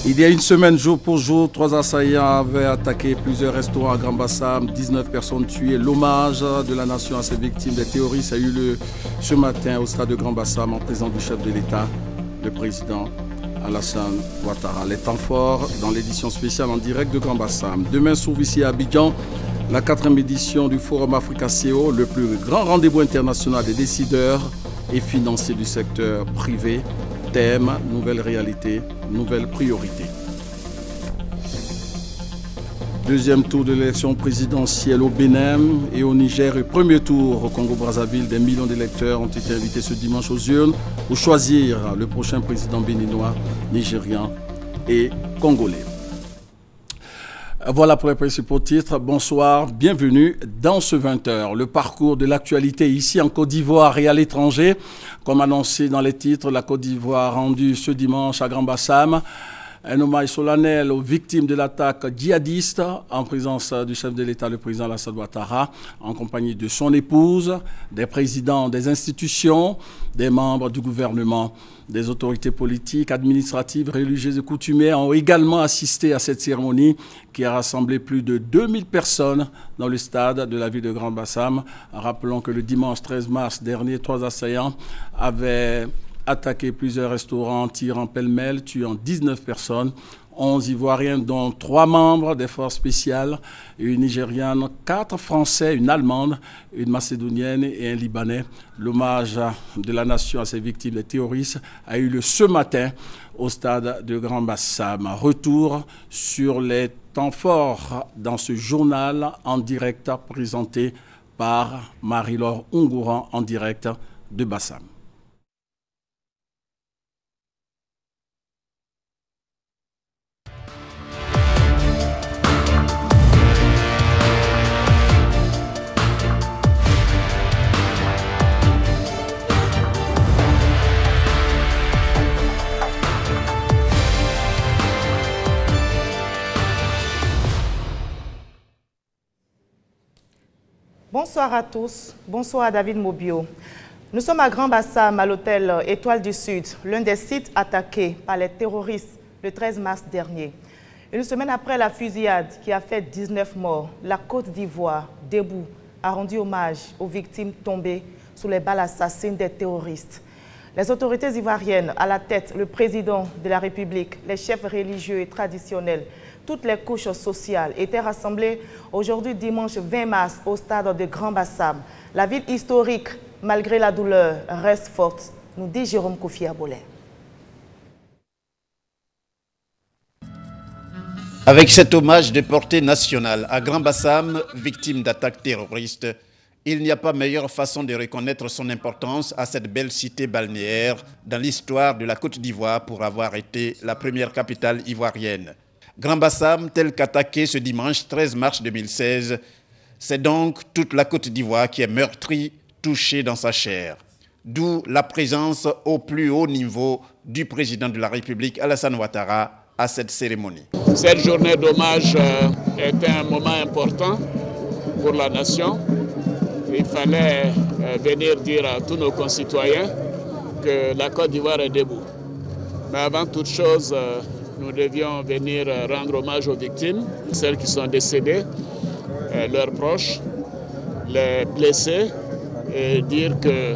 Il y a une semaine, jour pour jour, 3 assaillants avaient attaqué plusieurs restaurants à Grand Bassam, 19 personnes tuées. L'hommage de la nation à ces victimes des terroristes a eu lieu ce matin au stade de Grand Bassam en présence du chef de l'État, le président Alassane Ouattara. Les temps forts dans l'édition spéciale en direct de Grand Bassam. Demain s'ouvre ici à Abidjan la 4e édition du Forum Africa CEO, le plus grand rendez-vous international des décideurs et financiers du secteur privé. Thème, nouvelles réalités, nouvelles priorités. Deuxième tour de l'élection présidentielle au Bénin et au Niger et premier tour au Congo-Brazzaville. Des millions d'électeurs ont été invités ce dimanche aux urnes pour choisir le prochain président béninois, nigérian et congolais. Voilà pour les principaux titres. Bonsoir, bienvenue dans ce 20h. Le parcours de l'actualité ici en Côte d'Ivoire et à l'étranger. Comme annoncé dans les titres, la Côte d'Ivoire rendue ce dimanche à Grand Bassam. Un hommage solennel aux victimes de l'attaque djihadiste en présence du chef de l'État, le président Alassane Ouattara, en compagnie de son épouse, des présidents des institutions, des membres du gouvernement. Des autorités politiques, administratives, religieuses et coutumières ont également assisté à cette cérémonie qui a rassemblé plus de 2000 personnes dans le stade de la ville de Grand Bassam. Rappelons que le dimanche 13 mars dernier, 3 assaillants avaient attaqué plusieurs restaurants, tirant pêle-mêle, tuant 19 personnes. 11 Ivoiriens, dont 3 membres des forces spéciales, une Nigériane, 4 Français, une Allemande, une Macédonienne et un Libanais. L'hommage de la nation à ces victimes des terroristes a eu lieu ce matin au stade de Grand Bassam. Retour sur les temps forts dans ce journal en direct présenté par Marie-Laure Ungouran en direct de Bassam. Bonsoir à tous, bonsoir à David Mobio. Nous sommes à Grand Bassam, à l'hôtel Étoile du Sud, l'un des sites attaqués par les terroristes le 13 mars dernier. Une semaine après la fusillade qui a fait 19 morts, la Côte d'Ivoire, debout, a rendu hommage aux victimes tombées sous les balles assassines des terroristes. Les autorités ivoiriennes, à la tête le président de la République, les chefs religieux et traditionnels, toutes les couches sociales étaient rassemblées aujourd'hui dimanche 20 mars au stade de Grand Bassam. La ville historique, malgré la douleur, reste forte, nous dit Jérôme Kofi Abolé. Avec cet hommage de portée nationale à Grand Bassam, victime d'attaques terroristes, il n'y a pas meilleure façon de reconnaître son importance à cette belle cité balnéaire dans l'histoire de la Côte d'Ivoire pour avoir été la première capitale ivoirienne. Grand Bassam, tel qu'attaqué ce dimanche 13 mars 2016, c'est donc toute la Côte d'Ivoire qui est meurtrie, touchée dans sa chair. D'où la présence au plus haut niveau du président de la République, Alassane Ouattara, à cette cérémonie. Cette journée d'hommage est un moment important pour la nation. Il fallait venir dire à tous nos concitoyens que la Côte d'Ivoire est debout. Mais avant toute chose, nous devions venir rendre hommage aux victimes, celles qui sont décédées, leurs proches, les blessés, et dire que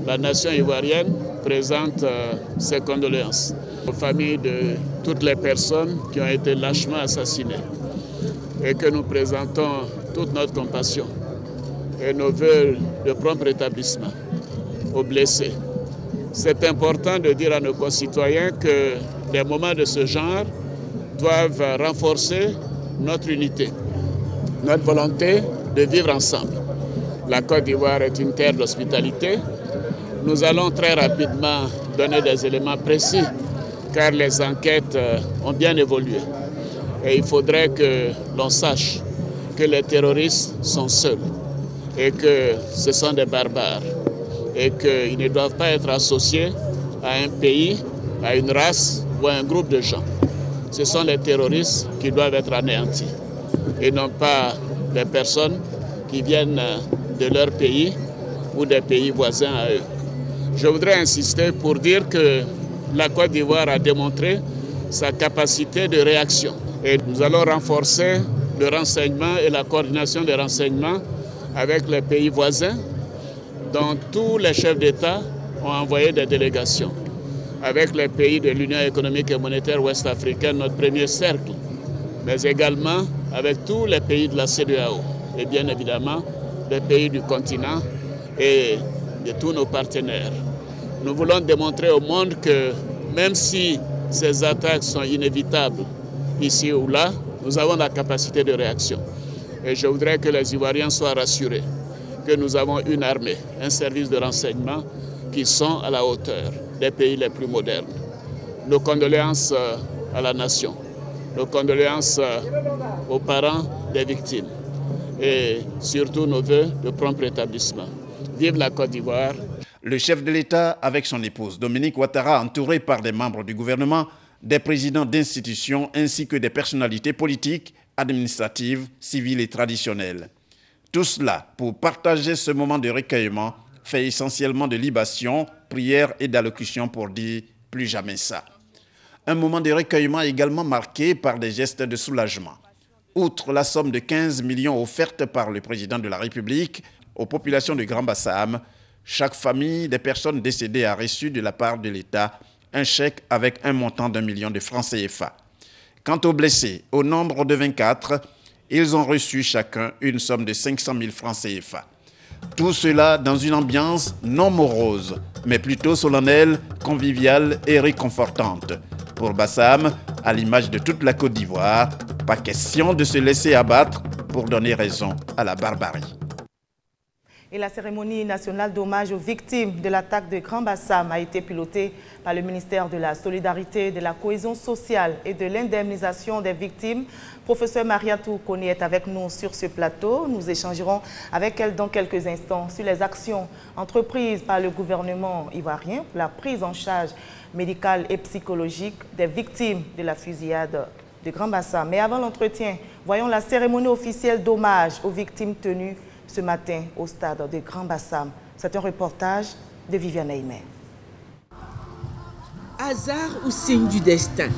la nation ivoirienne présente ses condoléances aux familles de toutes les personnes qui ont été lâchement assassinées et que nous présentons toute notre compassion et nos vœux de prompt rétablissement aux blessés. C'est important de dire à nos concitoyens que des moments de ce genre doivent renforcer notre unité, notre volonté de vivre ensemble. La Côte d'Ivoire est une terre d'hospitalité. Nous allons très rapidement donner des éléments précis car les enquêtes ont bien évolué. Et il faudrait que l'on sache que les terroristes sont seuls et que ce sont des barbares et qu'ils ne doivent pas être associés à un pays, à une race ou à un groupe de gens. Ce sont les terroristes qui doivent être anéantis et non pas les personnes qui viennent de leur pays ou des pays voisins à eux. Je voudrais insister pour dire que la Côte d'Ivoire a démontré sa capacité de réaction. Et nous allons renforcer le renseignement et la coordination des renseignements avec les pays voisins, dont tous les chefs d'État ont envoyé des délégations, avec les pays de l'Union économique et monétaire ouest-africaine, notre premier cercle, mais également avec tous les pays de la CEDEAO et bien évidemment les pays du continent et de tous nos partenaires. Nous voulons démontrer au monde que même si ces attaques sont inévitables ici ou là, nous avons la capacité de réaction. Et je voudrais que les Ivoiriens soient rassurés que nous avons une armée, un service de renseignement qui sont à la hauteur des pays les plus modernes. Nos condoléances à la nation, nos condoléances aux parents des victimes et surtout nos vœux de prompt rétablissement. Vive la Côte d'Ivoire. Le chef de l'État, avec son épouse Dominique Ouattara, entouré par des membres du gouvernement, des présidents d'institutions ainsi que des personnalités politiques, administratives, civiles et traditionnelles. Tout cela pour partager ce moment de recueillement fait essentiellement de libations, prières et d'allocutions pour dire « plus jamais ça ». Un moment de recueillement également marqué par des gestes de soulagement. Outre la somme de 15 millions offerte par le président de la République aux populations de Grand Bassam, chaque famille des personnes décédées a reçu de la part de l'État un chèque avec un montant d'1 million de francs CFA. Quant aux blessés, au nombre de 24, ils ont reçu chacun une somme de 500 000 francs CFA. Tout cela dans une ambiance non morose, mais plutôt solennelle, conviviale et réconfortante. Pour Bassam, à l'image de toute la Côte d'Ivoire, pas question de se laisser abattre pour donner raison à la barbarie. Et la cérémonie nationale d'hommage aux victimes de l'attaque de Grand Bassam a été pilotée par le ministère de la Solidarité, de la Cohésion sociale et de l'indemnisation des victimes. Professeur Mariatou Kone est avec nous sur ce plateau. Nous échangerons avec elle dans quelques instants sur les actions entreprises par le gouvernement ivoirien pour la prise en charge médicale et psychologique des victimes de la fusillade de Grand Bassam. Mais avant l'entretien, voyons la cérémonie officielle d'hommage aux victimes tenues ce matin au stade de Grand Bassam. C'est un reportage de Viviane Aimé. Hasard ou signe du destin,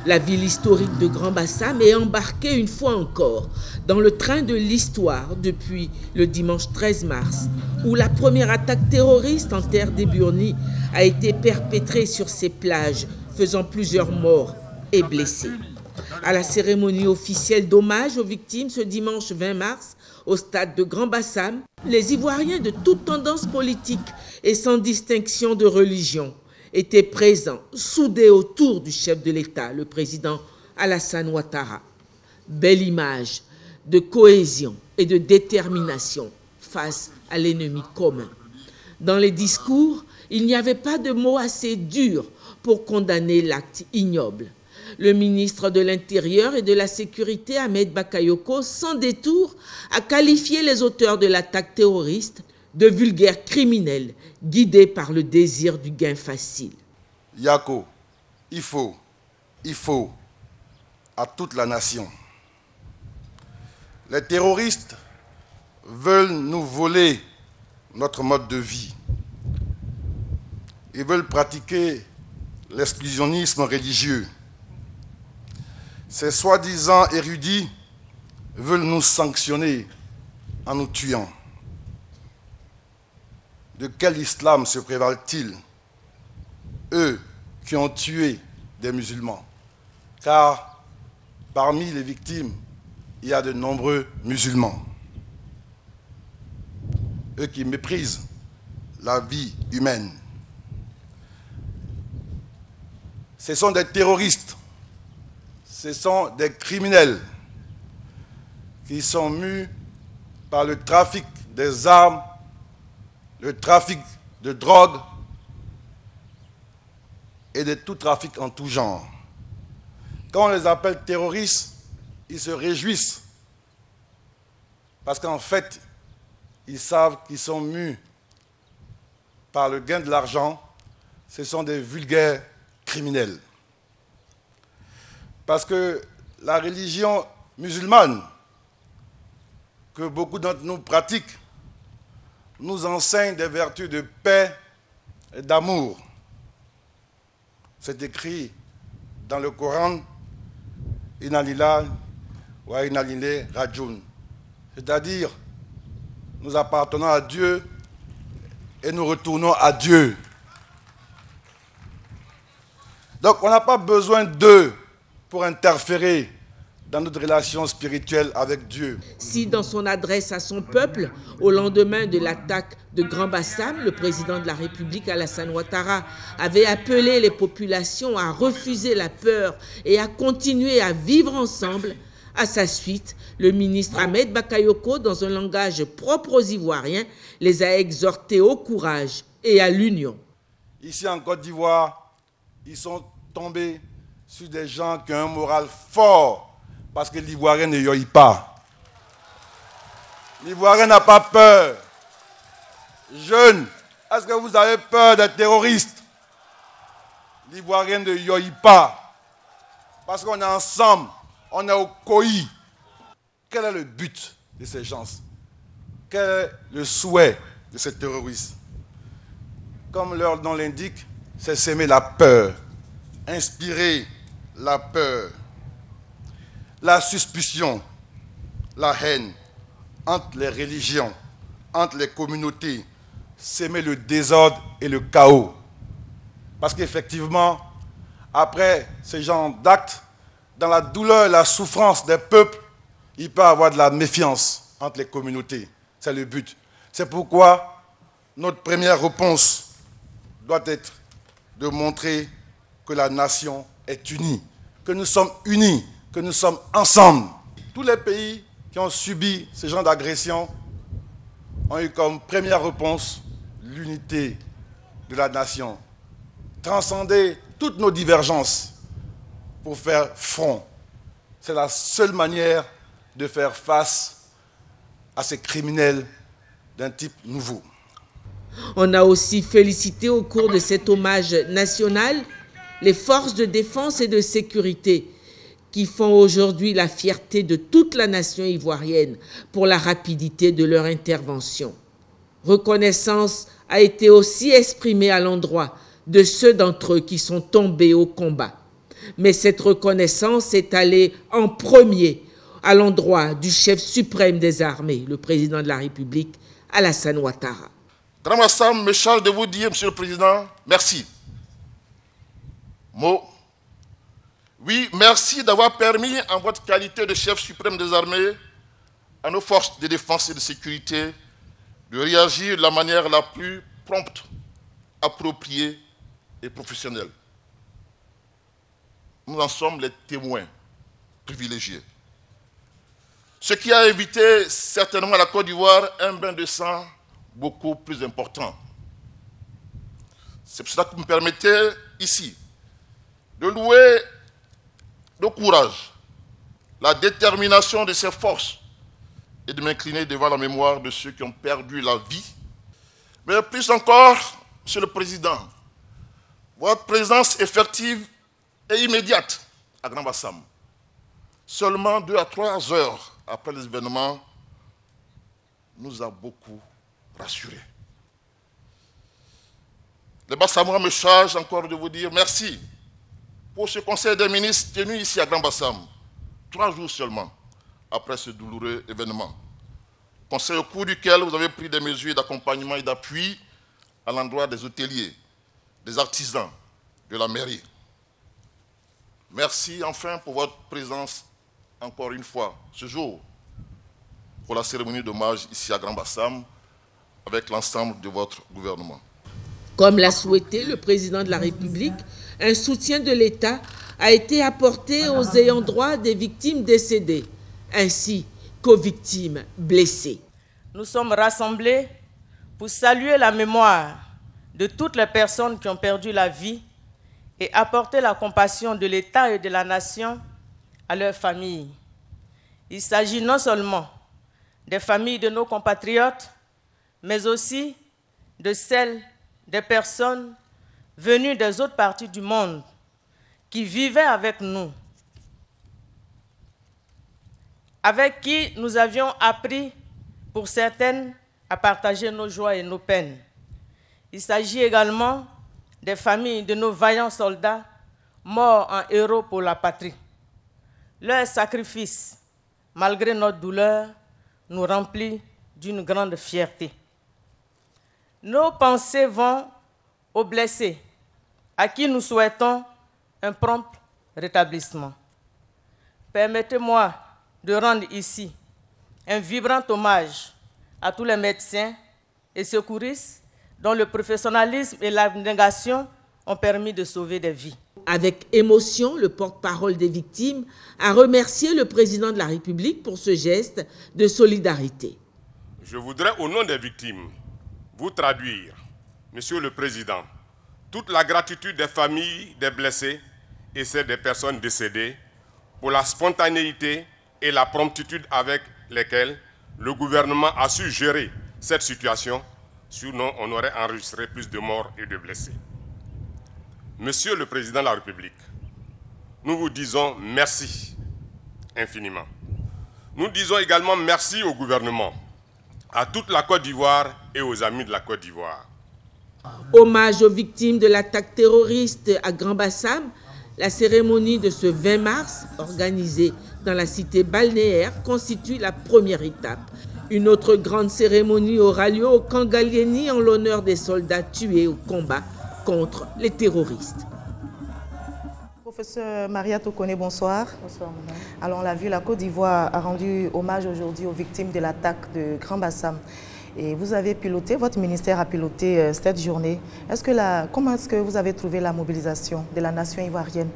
la ville historique de Grand Bassam est embarquée une fois encore dans le train de l'histoire depuis le dimanche 13 mars, où la première attaque terroriste en terre d'Eburni a été perpétrée sur ces plages, faisant plusieurs morts et blessés. À la cérémonie officielle d'hommage aux victimes ce dimanche 20 mars, au stade de Grand Bassam, les Ivoiriens de toute tendance politique et sans distinction de religion étaient présents, soudés autour du chef de l'État, le président Alassane Ouattara. Belle image de cohésion et de détermination face à l'ennemi commun. Dans les discours, il n'y avait pas de mots assez durs pour condamner l'acte ignoble. Le ministre de l'Intérieur et de la Sécurité, Ahmed Bakayoko, sans détour, a qualifié les auteurs de l'attaque terroriste de vulgaires criminels guidés par le désir du gain facile. Yako, il faut à toute la nation. Les terroristes veulent nous voler notre mode de vie. Ils veulent pratiquer l'exclusionnisme religieux. Ces soi-disant érudits veulent nous sanctionner en nous tuant. De quel islam se prévalent-ils, eux qui ont tué des musulmans? Car parmi les victimes, il y a de nombreux musulmans. Eux qui méprisent la vie humaine. Ce sont des terroristes. Ce sont des criminels qui sont mus par le trafic des armes, le trafic de drogue et de tout trafic en tout genre. Quand on les appelle terroristes, ils se réjouissent parce qu'en fait, ils savent qu'ils sont mus par le gain de l'argent. Ce sont des vulgaires criminels. Parce que la religion musulmane, que beaucoup d'entre nous pratiquent, nous enseigne des vertus de paix et d'amour. C'est écrit dans le Coran, Inna lillahi wa inna ilayhi rajiun. C'est-à-dire, nous appartenons à Dieu et nous retournons à Dieu. Donc, on n'a pas besoin d'eux pour interférer dans notre relation spirituelle avec Dieu. Si dans son adresse à son peuple, au lendemain de l'attaque de Grand Bassam, le président de la République Alassane Ouattara avait appelé les populations à refuser la peur et à continuer à vivre ensemble, à sa suite, le ministre Ahmed Bakayoko, dans un langage propre aux Ivoiriens, les a exhortés au courage et à l'union. Ici en Côte d'Ivoire, ils sont tombés sur des gens qui ont un moral fort, parce que l'Ivoirien ne yoïe pas. L'Ivoirien n'a pas peur. Jeunes, est-ce que vous avez peur des terroristes? L'Ivoirien ne yoïe pas. Parce qu'on est ensemble, on est au COI. Quel est le but de ces gens? Quel est le souhait de ces terroristes? Comme leur nom l'indique, c'est s'aimer la peur, inspirer la peur, la suspicion, la haine entre les religions, entre les communautés, s'aimer le désordre et le chaos. Parce qu'effectivement, après ce genre d'actes, dans la douleur et la souffrance des peuples, il peut y avoir de la méfiance entre les communautés. C'est le but. C'est pourquoi notre première réponse doit être de montrer que la nation est unie, que nous sommes unis, que nous sommes ensemble. Tous les pays qui ont subi ce genre d'agression ont eu comme première réponse l'unité de la nation. Transcender toutes nos divergences pour faire front. C'est la seule manière de faire face à ces criminels d'un type nouveau. On a aussi félicité au cours de cet hommage national les forces de défense et de sécurité qui font aujourd'hui la fierté de toute la nation ivoirienne pour la rapidité de leur intervention. Reconnaissance a été aussi exprimée à l'endroit de ceux d'entre eux qui sont tombés au combat. Mais cette reconnaissance est allée en premier à l'endroit du chef suprême des armées, le président de la République, Alassane Ouattara. Grand Bassam me charge de vous dire, Monsieur le Président, merci. Oui, merci d'avoir permis, en votre qualité de chef suprême des armées, à nos forces de défense et de sécurité de réagir de la manière la plus prompte, appropriée et professionnelle. Nous en sommes les témoins privilégiés. Ce qui a évité certainement à la Côte d'Ivoire un bain de sang beaucoup plus important. C'est pour cela que vous me permettez ici de louer le courage, la détermination de ces forces et de m'incliner devant la mémoire de ceux qui ont perdu la vie. Mais plus encore, Monsieur le Président, votre présence effective et immédiate à Grand Bassam, seulement 2 à 3 heures après les événements, nous a beaucoup rassurés. Les Bassamois me chargent encore de vous dire merci pour ce conseil des ministres tenu ici à Grand Bassam, 3 jours seulement après ce douloureux événement. Conseil au cours duquel vous avez pris des mesures d'accompagnement et d'appui à l'endroit des hôteliers, des artisans, de la mairie. Merci enfin pour votre présence encore une fois ce jour pour la cérémonie d'hommage ici à Grand Bassam avec l'ensemble de votre gouvernement. Comme l'a souhaité le président de la République, un soutien de l'État a été apporté aux ayants droit des victimes décédées, ainsi qu'aux victimes blessées. Nous sommes rassemblés pour saluer la mémoire de toutes les personnes qui ont perdu la vie et apporter la compassion de l'État et de la nation à leurs familles. Il s'agit non seulement des familles de nos compatriotes, mais aussi de celles des personnes venues des autres parties du monde qui vivaient avec nous, avec qui nous avions appris, pour certaines, à partager nos joies et nos peines. Il s'agit également des familles de nos vaillants soldats morts en héros pour la patrie. Leur sacrifice, malgré notre douleur, nous remplit d'une grande fierté. Nos pensées vont aux blessés, à qui nous souhaitons un prompt rétablissement. Permettez-moi de rendre ici un vibrant hommage à tous les médecins et secouristes dont le professionnalisme et l'abnégation ont permis de sauver des vies. Avec émotion, le porte-parole des victimes a remercié le président de la République pour ce geste de solidarité. Je voudrais, au nom des victimes, vous traduire, Monsieur le Président, toute la gratitude des familles des blessés et celle des personnes décédées pour la spontanéité et la promptitude avec lesquelles le gouvernement a su gérer cette situation, sinon on aurait enregistré plus de morts et de blessés. Monsieur le Président de la République, nous vous disons merci infiniment. Nous disons également merci au gouvernement, à toute la Côte d'Ivoire et aux amis de la Côte d'Ivoire. Hommage aux victimes de l'attaque terroriste à Grand Bassam, la cérémonie de ce 20 mars, organisée dans la cité balnéaire, constitue la première étape. Une autre grande cérémonie aura lieu au camp Gallieni en l'honneur des soldats tués au combat contre les terroristes. Professeur Maria Tokone, bonsoir. Bonsoir, madame. Alors, on l'a vu, la Côte d'Ivoire a rendu hommage aujourd'hui aux victimes de l'attaque de Grand Bassam. Et vous avez piloté, votre ministère a piloté cette journée. Comment est-ce que vous avez trouvé la mobilisation de la nation ivoirienne?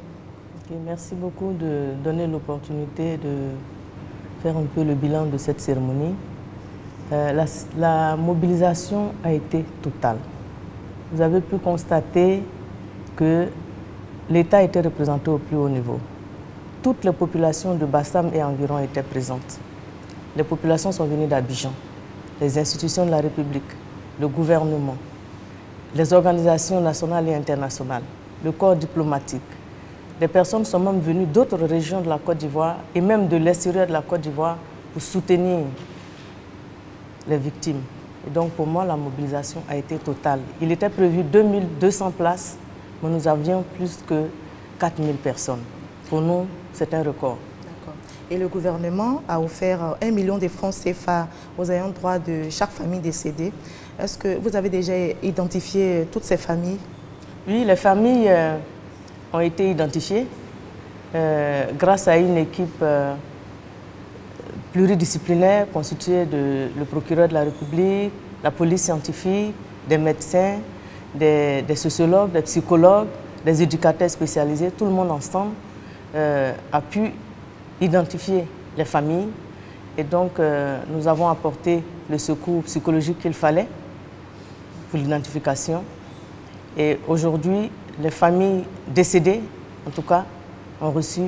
Merci beaucoup de donner l'opportunité de faire un peu le bilan de cette cérémonie. La mobilisation a été totale. Vous avez pu constater que l'État était représenté au plus haut niveau. Toutes les populations de Bassam et environ étaient présentes. Les populations sont venues d'Abidjan, les institutions de la République, le gouvernement, les organisations nationales et internationales, le corps diplomatique. Des personnes sont même venues d'autres régions de la Côte d'Ivoire et même de l'extérieur de la Côte d'Ivoire pour soutenir les victimes. Et donc pour moi, la mobilisation a été totale. Il était prévu 2200 places, mais nous avions plus que 4000 personnes. Pour nous, c'est un record. D'accord. Et le gouvernement a offert 1 million de francs CFA aux ayants droit de chaque famille décédée. Est-ce que vous avez déjà identifié toutes ces familles? Oui, les familles ont été identifiées grâce à une équipe pluridisciplinaire constituée de le procureur de la République, la police scientifique, des médecins, des sociologues, des psychologues, des éducateurs spécialisés. Tout le monde ensemble a pu identifier les familles et donc nous avons apporté le secours psychologique qu'il fallait pour l'identification. Et aujourd'hui, les familles décédées, en tout cas, ont reçu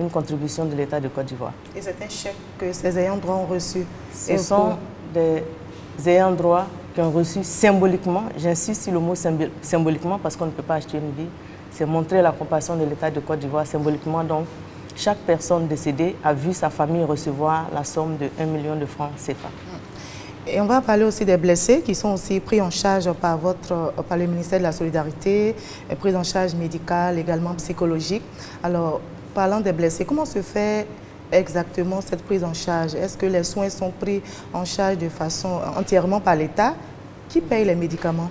une contribution de l'État de Côte d'Ivoire. Et c'est un chèque que ces ayants droit ont reçu? Ce sont des ayants droit qui ont reçu symboliquement, j'insiste sur le mot symboliquement parce qu'on ne peut pas acheter une vie, c'est montrer la compassion de l'État de Côte d'Ivoire symboliquement. Donc, chaque personne décédée a vu sa famille recevoir la somme de 1 million de francs CFA. Et on va parler aussi des blessés qui sont aussi pris en charge par le ministère de la Solidarité, pris en charge médicale, également psychologique. Alors, parlant des blessés, comment se fait exactement cette prise en charge? Est-ce que les soins sont pris en charge de façon entièrement par l'État? Qui paye les médicaments?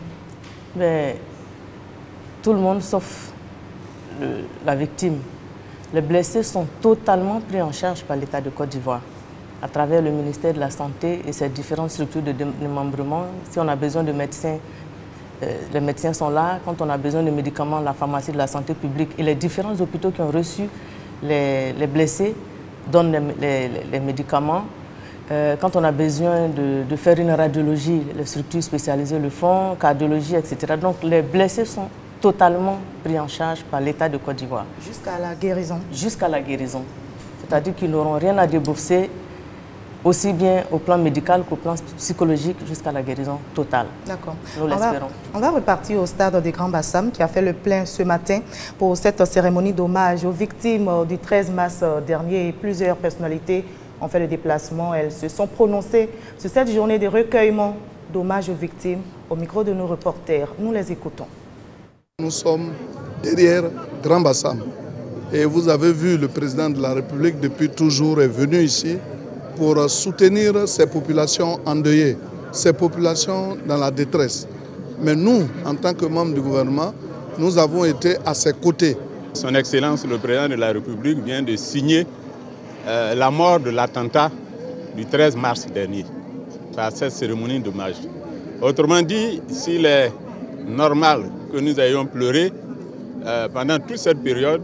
Mais, tout le monde sauf la victime. Les blessés sont totalement pris en charge par l'État de Côte d'Ivoire à travers le ministère de la Santé et ses différentes structures de démembrement. Si on a besoin de médecins, les médecins sont là. Quand on a besoin de médicaments, la pharmacie de la santé publique et les différents hôpitaux qui ont reçu les blessés donnent les médicaments. Quand on a besoin de faire une radiologie, les structures spécialisées le font, cardiologie, etc. Donc les blessés sont totalement pris en charge par l'État de Côte d'Ivoire. Jusqu'à la guérison? Jusqu'à la guérison. C'est-à-dire qu'ils n'auront rien à débourser, aussi bien au plan médical qu'au plan psychologique, jusqu'à la guérison totale. D'accord. Nous l'espérons. On va repartir au stade de Grand Bassam qui a fait le plein ce matin pour cette cérémonie d'hommage aux victimes du 13 mars dernier. Plusieurs personnalités ont fait le déplacement. Elles se sont prononcées sur cette journée de recueillement d'hommage aux victimes au micro de nos reporters. Nous les écoutons. Nous sommes derrière Grand Bassam. Et vous avez vu le président de la République depuis toujours est venu ici pour soutenir ces populations endeuillées, ces populations dans la détresse. Mais nous, en tant que membres du gouvernement, nous avons été à ses côtés. Son Excellence, le président de la République, vient de signer la mort de l'attentat du 13 mars dernier, par cette cérémonie d'hommage. Autrement dit, s'il est normal que nous ayons pleuré pendant toute cette période,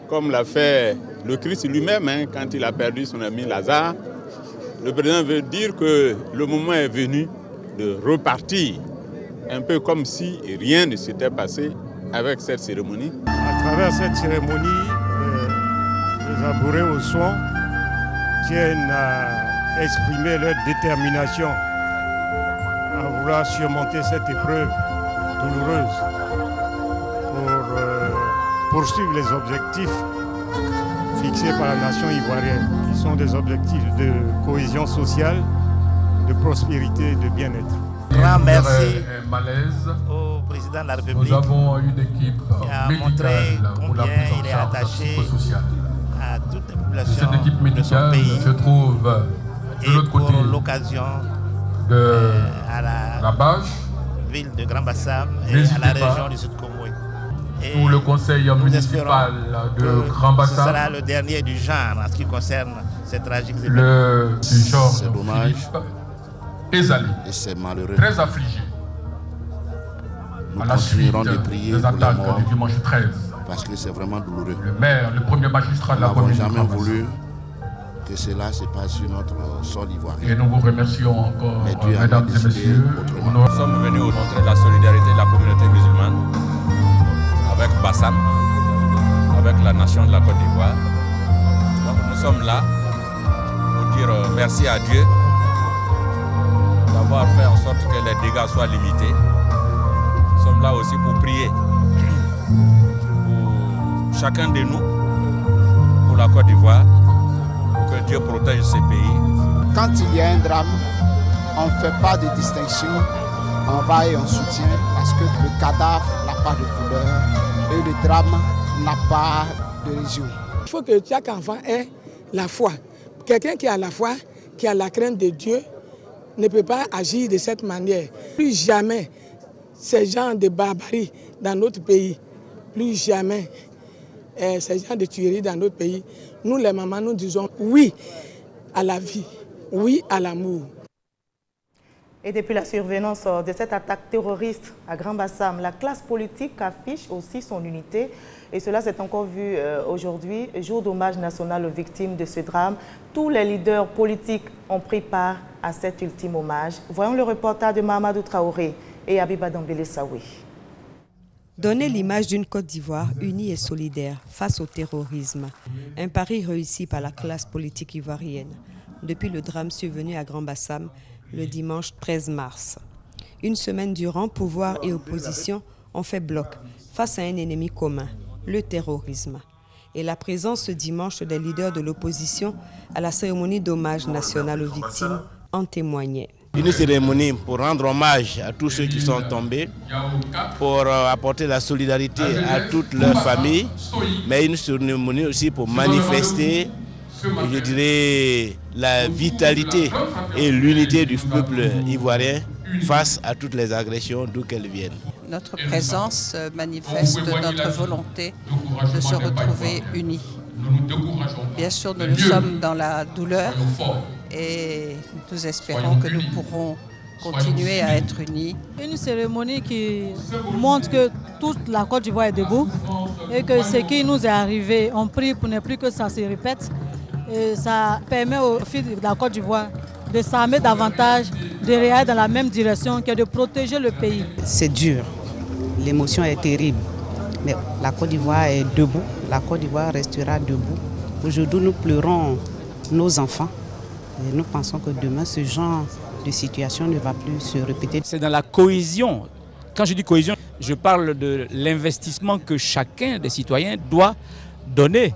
comme l'a fait le Christ lui-même quand il a perdu son ami Lazare, le président veut dire que le moment est venu de repartir, un peu comme si rien ne s'était passé avec cette cérémonie. À travers cette cérémonie, les abourés au soin tiennent à exprimer leur détermination à vouloir surmonter cette épreuve douloureuse pour poursuivre les objectifs fixés par la nation ivoirienne, qui sont des objectifs de cohésion sociale, de prospérité et de bien-être. Grand merci au président de la République. Nous avons une équipe qui a montré combien il est attaché à toute la population cette équipe médicale de son pays. Se trouve de l'autre côté l'occasion à la Bâche, ville de Grand Bassam et à la région du Sud-Congo. Pour le conseil municipal de Grand Bassam. Ce sera le dernier du genre en ce qui concerne cette tragique événement. C'est dommage. Ezali, et c'est malheureux. Très affligé. Nous continuerons de prier des pour la attaques mort, du dimanche 13. parce que c'est vraiment douloureux. Le maire, le premier magistrat de la commune. Nous n'avons jamais voulu que cela se passe sur notre sol ivoirien. Et nous vous remercions encore, mesdames et messieurs. Nous sommes venus montrer la solidarité de la communauté musulmane avec Bassam, avec la nation de la Côte d'Ivoire. Donc nous sommes là pour dire merci à Dieu d'avoir fait en sorte que les dégâts soient limités. Nous sommes là aussi pour prier pour chacun de nous, pour la Côte d'Ivoire, pour que Dieu protège ces pays. Quand il y a un drame, on ne fait pas de distinction, on va et on soutient parce que le cadavre n'a pas de couleur et le drame n'a pas de région. Il faut que chaque enfant ait la foi. Quelqu'un qui a la foi, qui a la crainte de Dieu, ne peut pas agir de cette manière. Plus jamais ces gens de barbarie dans notre pays, plus jamais ces gens de tuerie dans notre pays, nous les mamans, nous disons oui à la vie, oui à l'amour. Et depuis la survenance de cette attaque terroriste à Grand Bassam, la classe politique affiche aussi son unité. Et cela s'est encore vu aujourd'hui, jour d'hommage national aux victimes de ce drame. Tous les leaders politiques ont pris part à cet ultime hommage. Voyons le reportage de Mahamadou Traoré et Abiba Dambélé Saoui. Donner l'image d'une Côte d'Ivoire unie et solidaire face au terrorisme. Un pari réussi par la classe politique ivoirienne depuis le drame survenu à Grand Bassam le dimanche 13 mars. Une semaine durant, pouvoir et opposition ont fait bloc face à un ennemi commun, le terrorisme. Et la présence ce dimanche des leaders de l'opposition à la cérémonie d'hommage national aux victimes en témoignait. Une cérémonie pour rendre hommage à tous ceux qui sont tombés, pour apporter la solidarité à toutes leurs familles, mais une cérémonie aussi pour manifester, je dirais, la vitalité et l'unité du peuple ivoirien face à toutes les agressions d'où qu'elles viennent. Notre présence manifeste notre volonté de se retrouver unis. Bien sûr, nous sommes dans la douleur et nous espérons que nous pourrons continuer à être unis. Une cérémonie qui montre que toute la Côte d'Ivoire est debout et que ce qui nous est arrivé, on prie pour ne plus que ça se répète. Et ça permet aux filles de la Côte d'Ivoire de s'armer davantage, de réagir dans la même direction que de protéger le pays. C'est dur, l'émotion est terrible, mais la Côte d'Ivoire est debout, la Côte d'Ivoire restera debout. Aujourd'hui, nous pleurons nos enfants et nous pensons que demain, ce genre de situation ne va plus se répéter. C'est dans la cohésion. Quand je dis cohésion, je parle de l'investissement que chacun des citoyens doit donner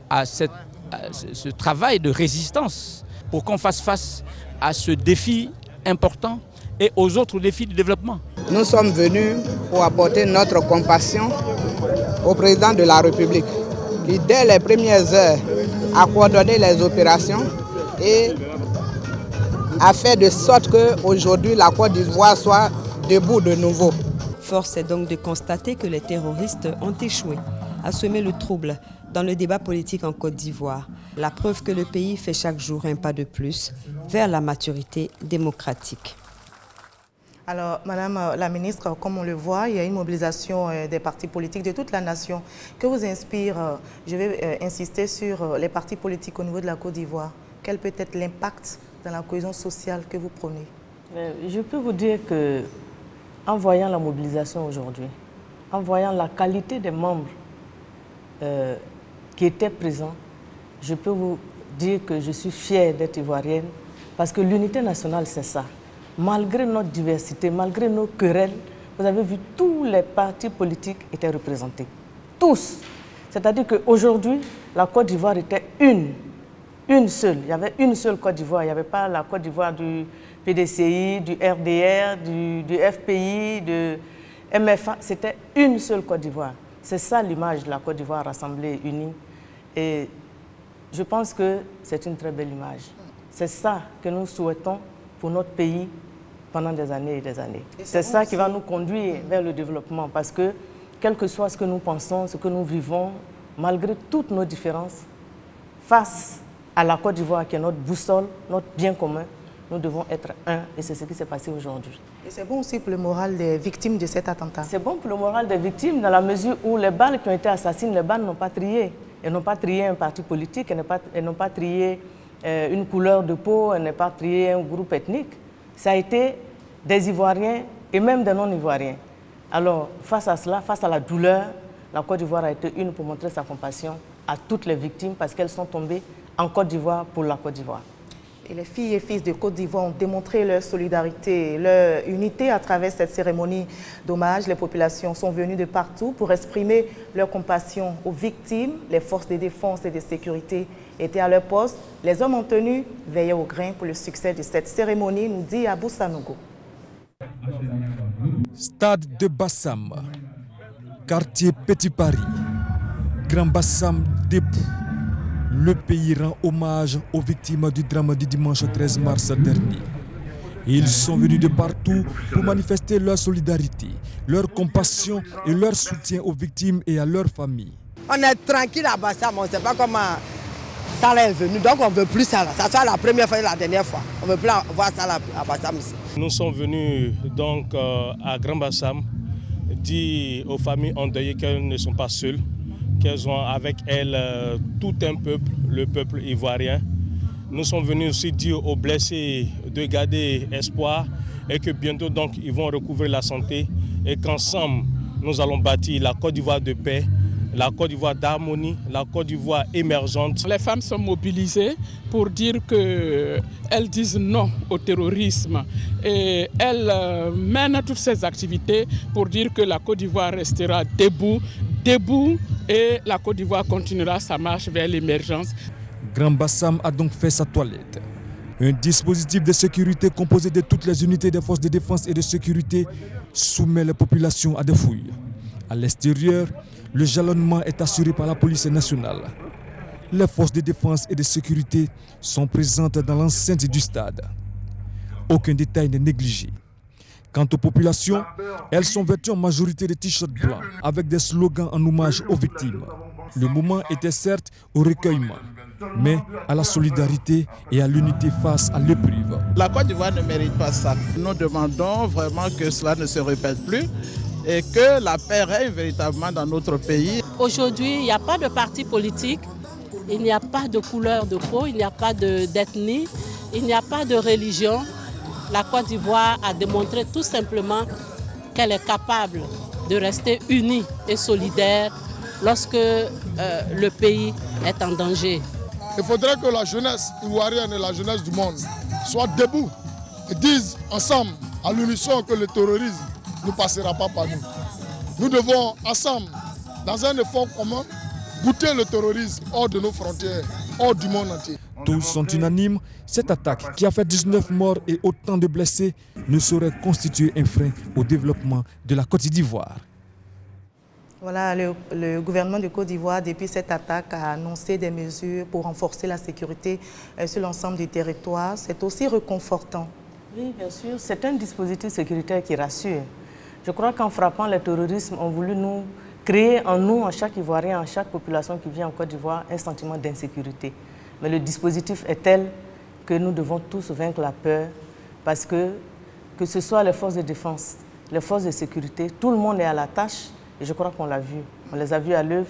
à ce travail de résistance pour qu'on fasse face à ce défi important et aux autres défis du développement. Nous sommes venus pour apporter notre compassion au président de la République qui, dès les premières heures, a coordonné les opérations et a fait de sorte qu'aujourd'hui la Côte d'Ivoire soit debout de nouveau. Force est donc de constater que les terroristes ont échoué à semer le trouble dans le débat politique en Côte d'Ivoire. La preuve que le pays fait chaque jour un pas de plus vers la maturité démocratique. Alors, Madame la ministre, comme on le voit, il y a une mobilisation des partis politiques de toute la nation. Que vous inspire, je vais insister sur les partis politiques au niveau de la Côte d'Ivoire. Quel peut être l'impact dans la cohésion sociale que vous prônez? Je peux vous dire que, en voyant la mobilisation aujourd'hui, en voyant la qualité des membres qui étaient présents, je peux vous dire que je suis fière d'être ivoirienne parce que l'unité nationale, c'est ça. Malgré notre diversité, malgré nos querelles, vous avez vu, tous les partis politiques étaient représentés. Tous. C'est-à-dire qu'aujourd'hui, la Côte d'Ivoire était une seule. Il y avait une seule Côte d'Ivoire. Il n'y avait pas la Côte d'Ivoire du PDCI, du RDR, du FPI, de MFA. C'était une seule Côte d'Ivoire. C'est ça l'image de la Côte d'Ivoire rassemblée, unie. Et je pense que c'est une très belle image. C'est ça que nous souhaitons pour notre pays pendant des années et des années. C'est ça qui va nous conduire vers le développement parce que, quel que soit ce que nous pensons, ce que nous vivons, malgré toutes nos différences, face à la Côte d'Ivoire qui est notre boussole, notre bien commun, nous devons être un et c'est ce qui s'est passé aujourd'hui. Et c'est bon aussi pour le moral des victimes de cet attentat? C'est bon pour le moral des victimes dans la mesure où les balles qui ont été assassinées, les balles n'ont pas trié. Elles n'ont pas trié un parti politique, elles n'ont pas trié une couleur de peau, elles n'ont pas trié un groupe ethnique. Ça a été des Ivoiriens et même des non-Ivoiriens. Alors, face à cela, face à la douleur, la Côte d'Ivoire a été une pour montrer sa compassion à toutes les victimes parce qu'elles sont tombées en Côte d'Ivoire pour la Côte d'Ivoire. Et les filles et fils de Côte d'Ivoire ont démontré leur solidarité, leur unité à travers cette cérémonie d'hommage. Les populations sont venues de partout pour exprimer leur compassion aux victimes. Les forces de défense et de sécurité étaient à leur poste. Les hommes en tenue veillaient au grain pour le succès de cette cérémonie, nous dit Abou Sanogo. Stade de Bassam, quartier Petit Paris, Grand Bassam debout. Le pays rend hommage aux victimes du drame du dimanche 13 mars dernier. Ils sont venus de partout pour manifester leur solidarité, leur compassion et leur soutien aux victimes et à leurs familles. On est tranquille à Bassam, on ne sait pas comment ça est venu, donc on ne veut plus ça. Ça soit la première fois et la dernière fois. On ne veut plus voir ça à Bassam ici. Nous sommes venus donc à Grand Bassam dire aux familles endeuillées qu'elles ne sont pas seules, qu'elles ont avec elles tout un peuple, le peuple ivoirien. Nous sommes venus aussi dire aux blessés de garder espoir et que bientôt donc ils vont recouvrir la santé et qu'ensemble nous allons bâtir la Côte d'Ivoire de paix, la Côte d'Ivoire d'harmonie, la Côte d'Ivoire émergente. Les femmes sont mobilisées pour dire qu'elles disent non au terrorisme et elles mènent toutes ces activités pour dire que la Côte d'Ivoire restera debout et la Côte d'Ivoire continuera sa marche vers l'émergence. Grand Bassam a donc fait sa toilette. Un dispositif de sécurité composé de toutes les unités des forces de défense et de sécurité soumet la population à des fouilles. À l'extérieur, le jalonnement est assuré par la police nationale. Les forces de défense et de sécurité sont présentes dans l'enceinte du stade. Aucun détail n'est négligé. Quant aux populations, elles sont vêtues en majorité de t-shirts blancs avec des slogans en hommage aux victimes. Le moment était certes au recueillement, mais à la solidarité et à l'unité face à l'épreuve. La Côte d'Ivoire ne mérite pas ça. Nous demandons vraiment que cela ne se répète plus et que la paix règne véritablement dans notre pays. Aujourd'hui, il n'y a pas de parti politique, il n'y a pas de couleur de peau, il n'y a pas d'ethnie, il n'y a pas de religion. La Côte d'Ivoire a démontré tout simplement qu'elle est capable de rester unie et solidaire lorsque le pays est en danger. Il faudrait que la jeunesse ivoirienne et la jeunesse du monde soient debout et disent ensemble, à l'unisson, que le terrorisme ne passera pas par nous. Nous devons ensemble, dans un effort commun, bouter le terrorisme hors de nos frontières, hors du monde entier. Tous sont unanimes, cette attaque qui a fait 19 morts et autant de blessés ne saurait constituer un frein au développement de la Côte d'Ivoire. Voilà, le gouvernement de Côte d'Ivoire, depuis cette attaque, a annoncé des mesures pour renforcer la sécurité sur l'ensemble du territoire. C'est aussi réconfortant. Oui, bien sûr, c'est un dispositif sécuritaire qui rassure. Je crois qu'en frappant le terrorisme, on voulu nous créer en nous, en chaque Ivoirien, en chaque population qui vit en Côte d'Ivoire, un sentiment d'insécurité. Mais le dispositif est tel que nous devons tous vaincre la peur parce que ce soit les forces de défense, les forces de sécurité, tout le monde est à la tâche et je crois qu'on l'a vu. On les a vus à l'œuvre.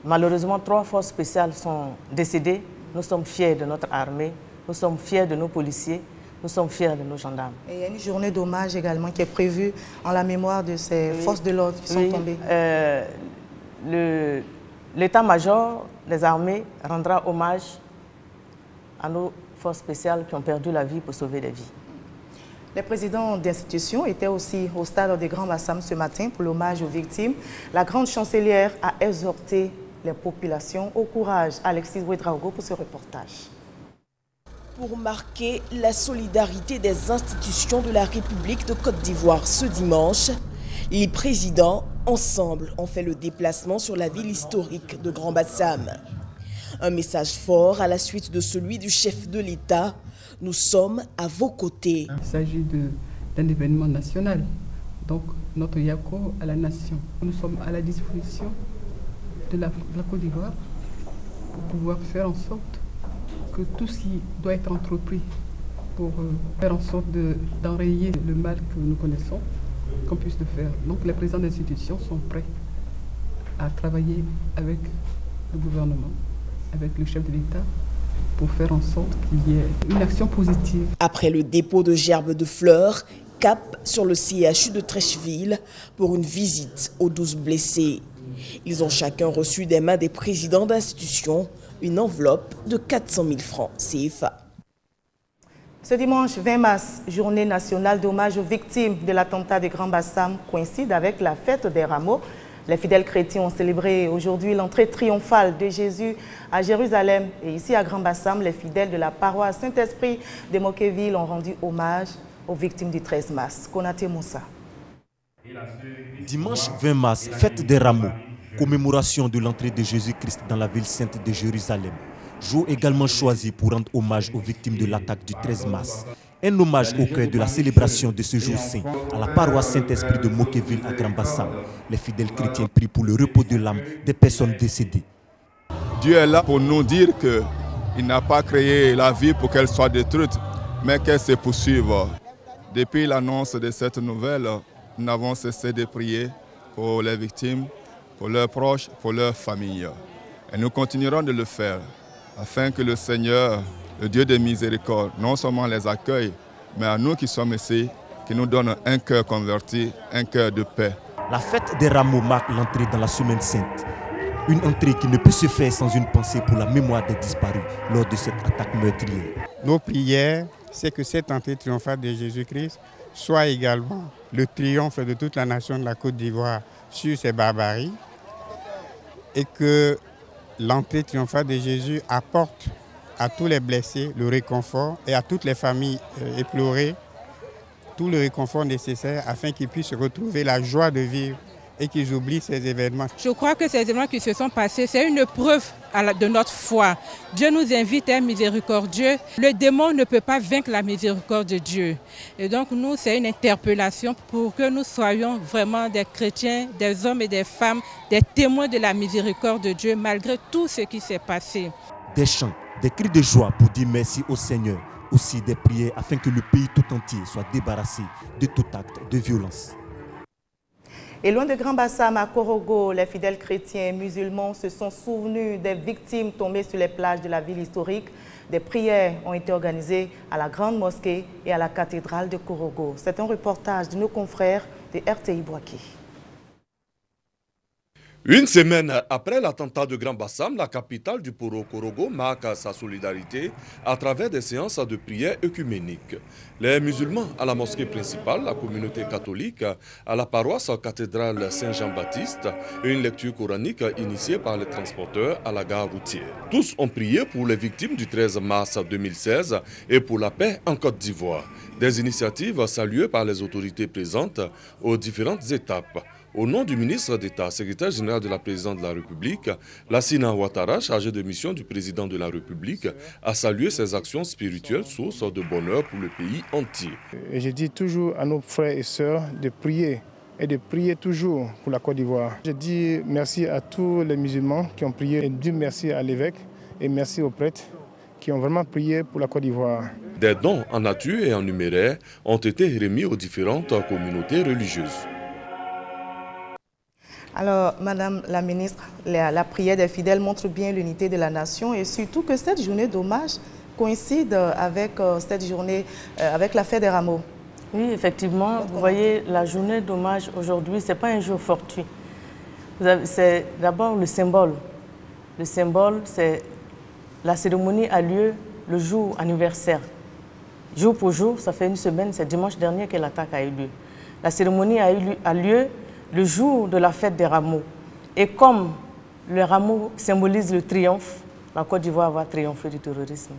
Malheureusement, 3 forces spéciales sont décédées. Nous sommes fiers de notre armée, nous sommes fiers de nos policiers, nous sommes fiers de nos gendarmes. Et il y a une journée d'hommage également qui est prévue en la mémoire de ces forces de l'ordre qui sont tombées. L'état-major des armées rendra hommage à nos forces spéciales qui ont perdu la vie pour sauver des vies. Les présidents d'institutions étaient aussi au stade de Grand Bassam ce matin pour l'hommage aux victimes. La grande chancelière a exhorté les populations au courage. Alexis Ouedraogo pour ce reportage. Pour marquer la solidarité des institutions de la République de Côte d'Ivoire ce dimanche, les présidents, ensemble, ont fait le déplacement sur la ville historique de Grand Bassam. Un message fort à la suite de celui du chef de l'État. Nous sommes à vos côtés. Il s'agit d'un événement national, donc notre Yako à la nation. Nous sommes à la disposition de la Côte d'Ivoire pour pouvoir faire en sorte que tout ce qui doit être entrepris pour faire en sorte d'enrayer le mal que nous connaissons, qu'on puisse le faire. Donc les présidents d'institutions sont prêts à travailler avec le gouvernement, avec le chef de l'État, pour faire en sorte qu'il y ait une action positive. Après le dépôt de gerbes de fleurs, cap sur le CHU de Trècheville pour une visite aux 12 blessés. Ils ont chacun reçu des mains des présidents d'institutions une enveloppe de 400 000 francs CFA. Ce dimanche 20 mars, journée nationale d'hommage aux victimes de l'attentat de Grand Bassam, coïncide avec la fête des rameaux. Les fidèles chrétiens ont célébré aujourd'hui l'entrée triomphale de Jésus à Jérusalem. Et ici à Grand Bassam, les fidèles de la paroisse Saint-Esprit de Moqueville ont rendu hommage aux victimes du 13 mars. Konaté Moussa. Dimanche 20 mars, fête des rameaux, commémoration de l'entrée de Jésus-Christ dans la ville sainte de Jérusalem. Jour également choisi pour rendre hommage aux victimes de l'attaque du 13 mars. Un hommage au cœur de la célébration de ce jour saint à la paroisse Saint-Esprit de Moqueville à Grand Bassam. Les fidèles chrétiens prient pour le repos de l'âme des personnes décédées. Dieu est là pour nous dire qu'il n'a pas créé la vie pour qu'elle soit détruite, mais qu'elle se poursuive. Depuis l'annonce de cette nouvelle, nous n'avons cessé de prier pour les victimes, pour leurs proches, pour leurs familles. Et nous continuerons de le faire afin que le Seigneur, le Dieu de miséricorde, non seulement les accueille, mais à nous qui sommes ici, qui nous donne un cœur converti, un cœur de paix. La fête des rameaux marque l'entrée dans la semaine sainte. Une entrée qui ne peut se faire sans une pensée pour la mémoire des disparus lors de cette attaque meurtrière. Nos prières, c'est que cette entrée triomphale de Jésus-Christ soit également le triomphe de toute la nation de la Côte d'Ivoire sur ces barbaries et que l'entrée triomphale de Jésus apporte à tous les blessés le réconfort et à toutes les familles éplorées tout le réconfort nécessaire afin qu'ils puissent retrouver la joie de vivre et qu'ils oublient ces événements. Je crois que ces événements qui se sont passés, c'est une preuve de notre foi. Dieu nous invite à être miséricordieux. Le démon ne peut pas vaincre la miséricorde de Dieu. Et donc nous, c'est une interpellation pour que nous soyons vraiment des chrétiens, des hommes et des femmes, des témoins de la miséricorde de Dieu malgré tout ce qui s'est passé. Des chants, des cris de joie pour dire merci au Seigneur, aussi des prières afin que le pays tout entier soit débarrassé de tout acte de violence. Et loin de Grand Bassam à Korogo, les fidèles chrétiens et musulmans se sont souvenus des victimes tombées sur les plages de la ville historique. Des prières ont été organisées à la grande mosquée et à la cathédrale de Korogo. C'est un reportage de nos confrères de RTI Boaké. Une semaine après l'attentat de Grand Bassam, la capitale du Poro Korogo marque sa solidarité à travers des séances de prière œcuméniques. Les musulmans à la mosquée principale, la communauté catholique, à la paroisse cathédrale Saint-Jean-Baptiste et une lecture coranique initiée par les transporteurs à la gare routière. Tous ont prié pour les victimes du 13 mars 2016 et pour la paix en Côte d'Ivoire. Des initiatives saluées par les autorités présentes aux différentes étapes. Au nom du ministre d'État, secrétaire général de la présidente de la République, Lassina Ouattara, chargé de mission du président de la République, a salué ces actions spirituelles source de bonheur pour le pays entier. Et je dis toujours à nos frères et sœurs de prier et de prier toujours pour la Côte d'Ivoire. Je dis merci à tous les musulmans qui ont prié et dis merci à l'évêque et merci aux prêtres qui ont vraiment prié pour la Côte d'Ivoire. Des dons en nature et en numéraire ont été remis aux différentes communautés religieuses. Alors, Madame la ministre, la prière des fidèles montre bien l'unité de la nation et surtout que cette journée d'hommage coïncide avec cette journée, avec la fête des rameaux. Oui, effectivement, vous voyez, la journée d'hommage aujourd'hui, ce n'est pas un jour fortuit. C'est d'abord le symbole. Le symbole, c'est la cérémonie a lieu le jour anniversaire. Jour pour jour, ça fait une semaine, c'est dimanche dernier que l'attaque a eu lieu. La cérémonie a lieu le jour de la fête des rameaux. Et comme le rameau symbolise le triomphe, la Côte d'Ivoire va triompher du terrorisme.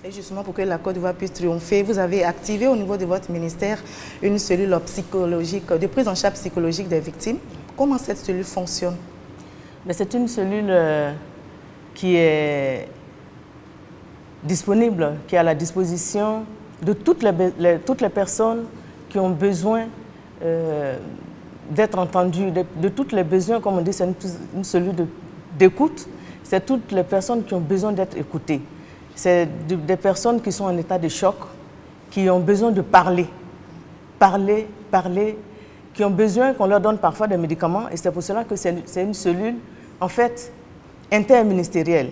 Et justement, pour que la Côte d'Ivoire puisse triompher, vous avez activé au niveau de votre ministère une cellule psychologique, de prise en charge psychologique des victimes. Comment cette cellule fonctionne? C'est une cellule qui est disponible, qui est à la disposition de toutes les personnes qui ont besoin d'être entendues, de tous les besoins, comme on dit, c'est une cellule d'écoute. C'est toutes les personnes qui ont besoin d'être écoutées. C'est des personnes qui sont en état de choc, qui ont besoin de parler, qui ont besoin qu'on leur donne parfois des médicaments. Et c'est pour cela que c'est une cellule, en fait, interministérielle.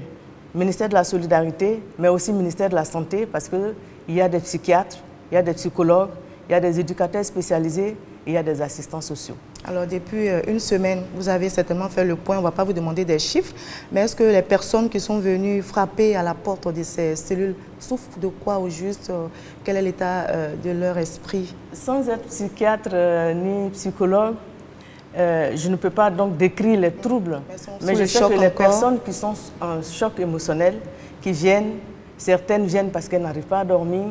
Ministère de la Solidarité, mais aussi ministère de la Santé, parce qu'il y a des psychiatres, il y a des psychologues, il y a des éducateurs spécialisés, et il y a des assistants sociaux. Alors depuis une semaine, vous avez certainement fait le point, on ne va pas vous demander des chiffres, mais est-ce que les personnes qui sont venues frapper à la porte de ces cellules souffrent de quoi au juste? Quel est l'état de leur esprit? Sans être psychiatre ni psychologue, je ne peux pas donc décrire les troubles, mais je sais que les personnes qui sont en choc émotionnel, qui viennent, certaines viennent parce qu'elles n'arrivent pas à dormir,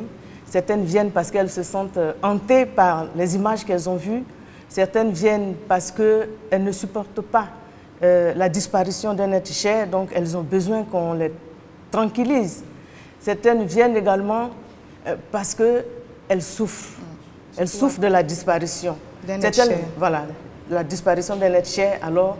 certaines viennent parce qu'elles se sentent hantées par les images qu'elles ont vues, certaines viennent parce qu'elles ne supportent pas la disparition d'un être cher, donc elles ont besoin qu'on les tranquillise. Certaines viennent également parce qu'elles souffrent. Elles souffrent de la disparition. Voilà, la disparition d'un être cher, alors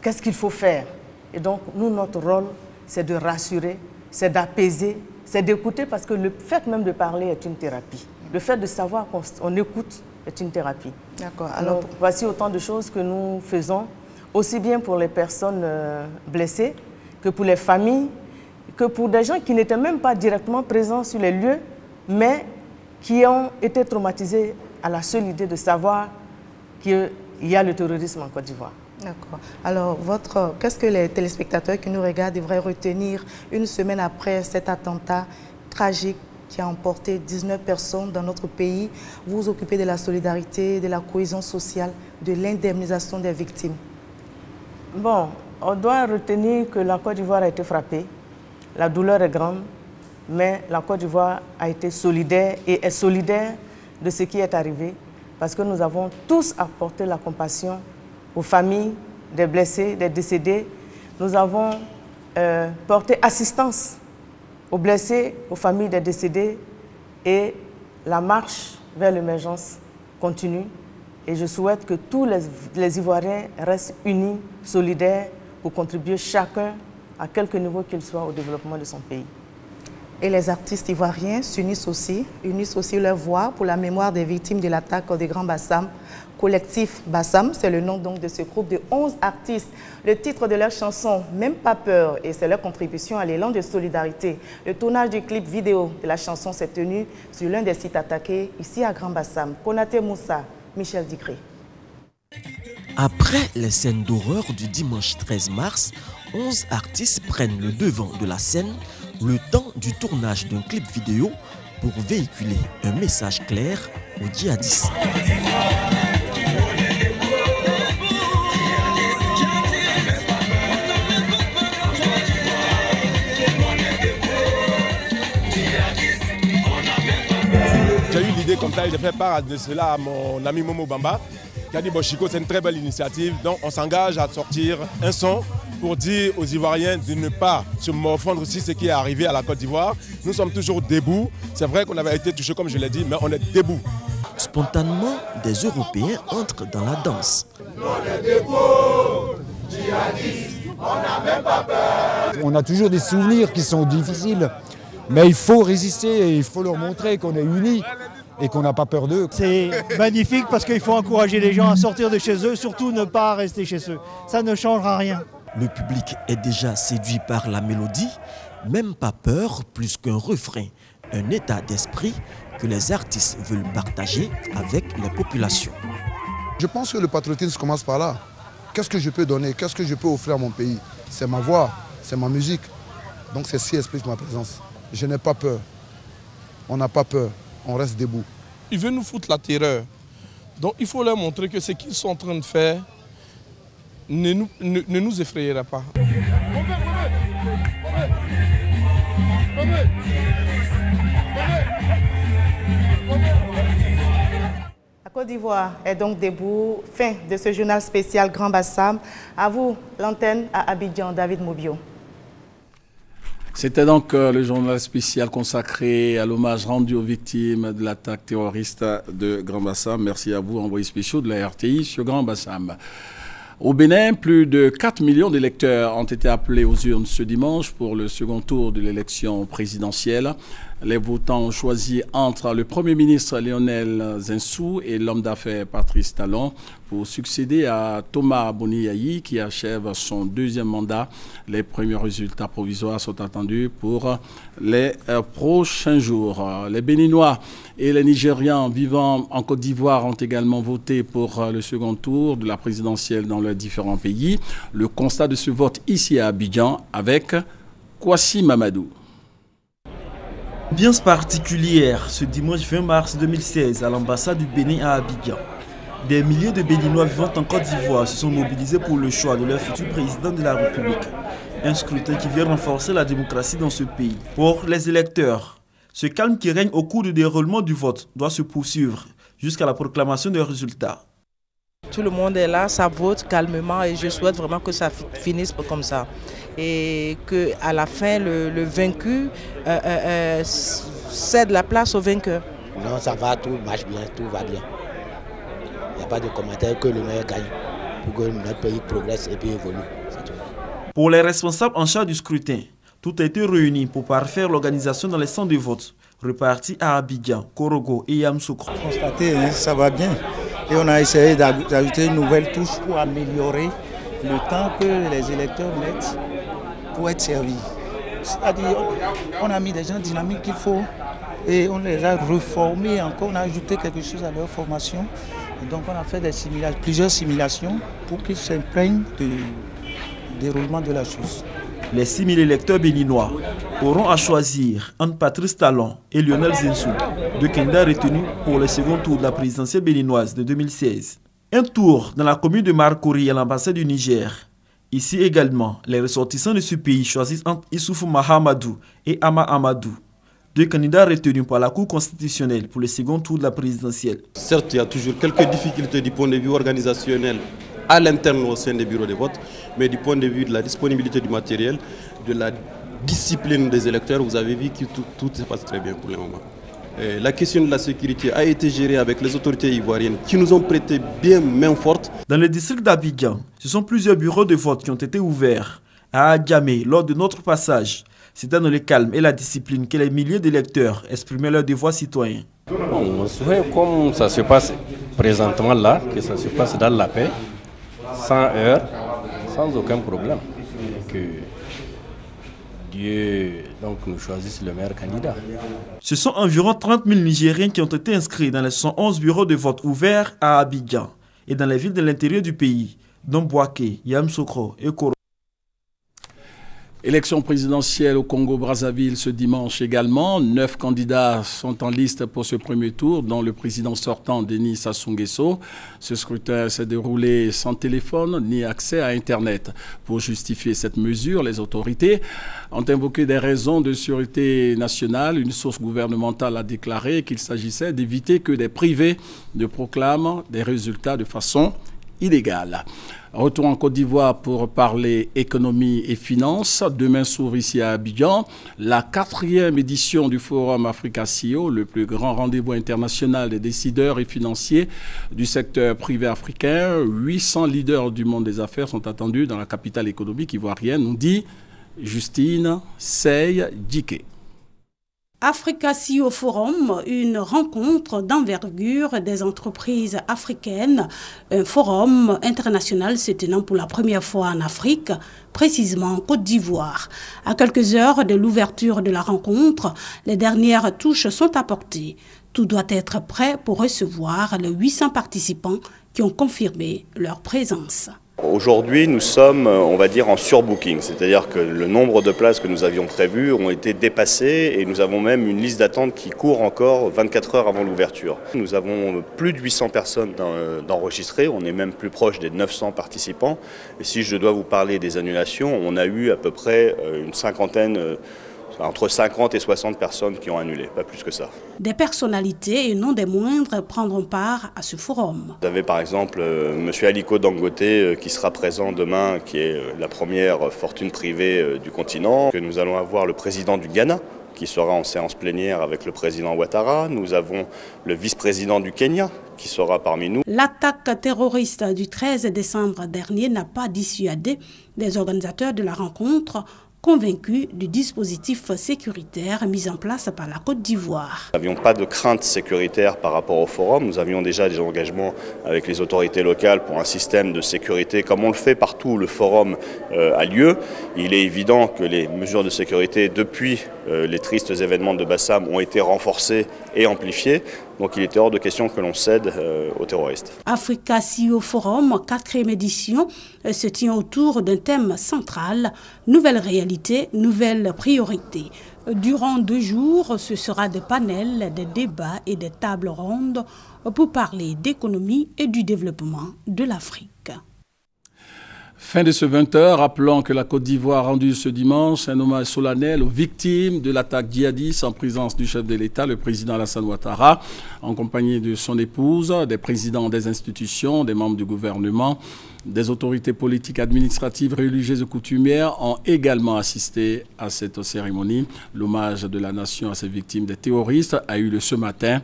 qu'est-ce qu'il faut faire? Et donc, nous, notre rôle, c'est de rassurer, c'est d'apaiser, c'est d'écouter, parce que le fait même de parler est une thérapie. Le fait de savoir qu'on écoute est une thérapie. D'accord. Alors, voici autant de choses que nous faisons, aussi bien pour les personnes blessées, que pour les familles, que pour des gens qui n'étaient même pas directement présents sur les lieux, mais qui ont été traumatisés à la seule idée de savoir qu'il y a le terrorisme en Côte d'Ivoire. D'accord. Alors, qu'est-ce que les téléspectateurs qui nous regardent devraient retenir une semaine après cet attentat tragique qui a emporté 19 personnes dans notre pays? Vous vous occupez de la solidarité, de la cohésion sociale, de l'indemnisation des victimes. Bon, on doit retenir que la Côte d'Ivoire a été frappée. La douleur est grande, mais la Côte d'Ivoire a été solidaire et est solidaire de ce qui est arrivé, parce que nous avons tous apporté la compassion aux familles des blessés, des décédés. Nous avons porté assistance aux blessés, aux familles des décédés, et la marche vers l'émergence continue. Et je souhaite que tous les Ivoiriens restent unis, solidaires, pour contribuer chacun, à quelque niveau qu'il soit, au développement de son pays. Et les artistes ivoiriens s'unissent aussi, unissent aussi leur voix pour la mémoire des victimes de l'attaque des Grands Bassam. Collectif Bassam, c'est le nom donc de ce groupe de 11 artistes. Le titre de leur chanson, Même pas peur, et c'est leur contribution à l'élan de solidarité. Le tournage du clip vidéo de la chanson s'est tenu sur l'un des sites attaqués, ici à Grand Bassam. Konaté Moussa, Michel Digré. Après les scènes d'horreur du dimanche 13 mars, 11 artistes prennent le devant de la scène le temps du tournage d'un clip vidéo pour véhiculer un message clair aux djihadistes. J'ai eu l'idée comme ça et j'ai fait part de cela à mon ami Momo Bamba. Kadi Boshiko, c'est une très belle initiative. Donc on s'engage à sortir un son pour dire aux Ivoiriens de ne pas se morfondre aussi ce qui est arrivé à la Côte d'Ivoire. Nous sommes toujours debout. C'est vrai qu'on avait été touchés comme je l'ai dit, mais on est debout. Spontanément, des Européens entrent dans la danse. On est debout, djihadistes, on n'a même pas peur. On a toujours des souvenirs qui sont difficiles, mais il faut résister et il faut leur montrer qu'on est unis et qu'on n'a pas peur d'eux. C'est magnifique parce qu'il faut encourager les gens à sortir de chez eux, surtout ne pas rester chez eux. Ça ne changera rien. Le public est déjà séduit par la mélodie, même pas peur plus qu'un refrain, un état d'esprit que les artistes veulent partager avec les populations. Je pense que le patriotisme commence par là. Qu'est-ce que je peux donner? Qu'est-ce que je peux offrir à mon pays? C'est ma voix, c'est ma musique. Donc c'est ce qui explique ma présence. Je n'ai pas peur. On n'a pas peur. On reste debout. Ils veulent nous foutre la terreur. Donc il faut leur montrer que ce qu'ils sont en train de faire ne nous effrayera pas. La Côte d'Ivoire est donc debout. Fin de ce journal spécial Grand Bassam. À vous, l'antenne à Abidjan, David Mobio. C'était donc le journal spécial consacré à l'hommage rendu aux victimes de l'attaque terroriste de Grand Bassam. Merci à vous, envoyés spéciaux de la RTI sur Grand Bassam. Au Bénin, plus de 4 millions d'électeurs ont été appelés aux urnes ce dimanche pour le second tour de l'élection présidentielle. Les votants ont choisi entre le Premier ministre Lionel Zinsou et l'homme d'affaires Patrice Talon pour succéder à Thomas Boniayi qui achève son deuxième mandat. Les premiers résultats provisoires sont attendus pour les prochains jours. Les Béninois et les Nigérians vivant en Côte d'Ivoire ont également voté pour le second tour de la présidentielle dans leurs différents pays. Le constat de ce vote ici à Abidjan avec Kwasi Mamadou. Ambiance particulière ce dimanche 20 mars 2016 à l'ambassade du Bénin à Abidjan. Des milliers de Béninois vivant en Côte d'Ivoire se sont mobilisés pour le choix de leur futur président de la République. Un scrutin qui vient renforcer la démocratie dans ce pays. Pour les électeurs, ce calme qui règne au cours du déroulement du vote doit se poursuivre jusqu'à la proclamation des résultats. Tout le monde est là, ça vote calmement et je souhaite vraiment que ça finisse comme ça. Et qu'à la fin, le vaincu cède la place au vainqueur. Non, ça va, tout marche bien, tout va bien. Il n'y a pas de commentaire que le meilleur gagne pour que notre pays progresse et puis évolue. Pour les responsables en charge du scrutin, tout a été réuni pour parfaire l'organisation dans les centres de vote, repartis à Abidjan, Korogo et Yamoussoukro. Constatez, ça va bien. Et on a essayé d'ajouter une nouvelle touche pour améliorer le temps que les électeurs mettent pour être servis. C'est-à-dire, on a mis des gens dynamiques qu'il faut et on les a reformés encore, on a ajouté quelque chose à leur formation. Et donc on a fait plusieurs simulations pour qu'ils s'imprègnent du déroulement de la chose. Les 6 000 électeurs béninois auront à choisir entre Patrice Talon et Lionel Zinsou, deux candidats retenus pour le second tour de la présidentielle béninoise de 2016. Un tour dans la commune de Marcory à l'ambassade du Niger. Ici également, les ressortissants de ce pays choisissent entre Issoufou Mahamadou et Ama Amadou, deux candidats retenus par la Cour constitutionnelle pour le second tour de la présidentielle. Certes, il y a toujours quelques difficultés du point de vue organisationnel à l'interne au sein des bureaux de vote, mais du point de vue de la disponibilité du matériel, de la discipline des électeurs, vous avez vu que tout se passe très bien pour le moment. Et la question de la sécurité a été gérée avec les autorités ivoiriennes qui nous ont prêté bien main forte. Dans le district d'Abidjan, ce sont plusieurs bureaux de vote qui ont été ouverts. À Adjamé, lors de notre passage, c'était dans le calme et la discipline que les milliers d'électeurs exprimaient leurs devoirs citoyens. On souhaite comme ça se passe présentement là, que ça se passe dans la paix, sans heurts, sans aucun problème. Et que Dieu donc, nous choisisse le meilleur candidat. Ce sont environ 30 000 Nigériens qui ont été inscrits dans les 111 bureaux de vote ouverts à Abidjan et dans les villes de l'intérieur du pays, dont Bouaké, Yamoussoukro et Koro. Élection présidentielle au Congo-Brazzaville ce dimanche également. 9 candidats sont en liste pour ce premier tour, dont le président sortant Denis Sassou Nguesso. Ce scrutin s'est déroulé sans téléphone ni accès à Internet. Pour justifier cette mesure, les autorités ont invoqué des raisons de sûreté nationale. Une source gouvernementale a déclaré qu'il s'agissait d'éviter que des privés ne proclament des résultats de façon illégale. Retour en Côte d'Ivoire pour parler économie et finances. Demain s'ouvre ici à Abidjan la 4e édition du Forum Africa CEO, le plus grand rendez-vous international des décideurs et financiers du secteur privé africain. 800 leaders du monde des affaires sont attendus dans la capitale économique ivoirienne, nous dit Justine Sey-Djiké. Africa CEO Forum, une rencontre d'envergure des entreprises africaines, un forum international se tenant pour la première fois en Afrique, précisément en Côte d'Ivoire. À quelques heures de l'ouverture de la rencontre, les dernières touches sont apportées. Tout doit être prêt pour recevoir les 800 participants qui ont confirmé leur présence. Aujourd'hui, nous sommes, on va dire, en surbooking, c'est-à-dire que le nombre de places que nous avions prévues ont été dépassées et nous avons même une liste d'attente qui court encore 24 heures avant l'ouverture. Nous avons plus de 800 personnes d'enregistrées, on est même plus proche des 900 participants. Et si je dois vous parler des annulations, on a eu à peu près une cinquantaine, entre 50 et 60 personnes qui ont annulé, pas plus que ça. Des personnalités, et non des moindres, prendront part à ce forum. Vous avez par exemple M. Aliko Dangote qui sera présent demain, qui est la première fortune privée du continent. Nous allons avoir le président du Ghana, qui sera en séance plénière avec le président Ouattara. Nous avons le vice-président du Kenya, qui sera parmi nous. L'attaque terroriste du 13 décembre dernier n'a pas dissuadé les organisateurs de la rencontre, convaincus du dispositif sécuritaire mis en place par la Côte d'Ivoire. Nous n'avions pas de crainte sécuritaire par rapport au forum. Nous avions déjà des engagements avec les autorités locales pour un système de sécurité comme on le fait partout où le forum a lieu. Il est évident que les mesures de sécurité depuis les tristes événements de Bassam ont été renforcées et amplifiées. Donc il était hors de question que l'on cède aux terroristes. Africa CEO Forum, 4e édition, se tient autour d'un thème central, nouvelle réalité, nouvelles priorités. Durant 2 jours, ce sera des panels, des débats et des tables rondes pour parler d'économie et du développement de l'Afrique. Fin de ce 20h, rappelons que la Côte d'Ivoire a rendu ce dimanche un hommage solennel aux victimes de l'attaque djihadiste en présence du chef de l'État, le président Alassane Ouattara, en compagnie de son épouse, des présidents des institutions, des membres du gouvernement, des autorités politiques, administratives, religieuses et coutumières ont également assisté à cette cérémonie. L'hommage de la nation à ces victimes des terroristes a eu lieu ce matin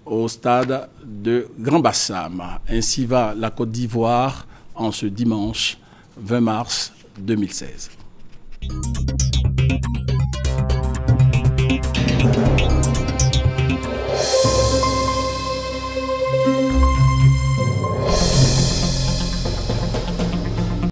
au stade de Grand Bassam. Ainsi va la Côte d'Ivoire en ce dimanche 20 mars 2016.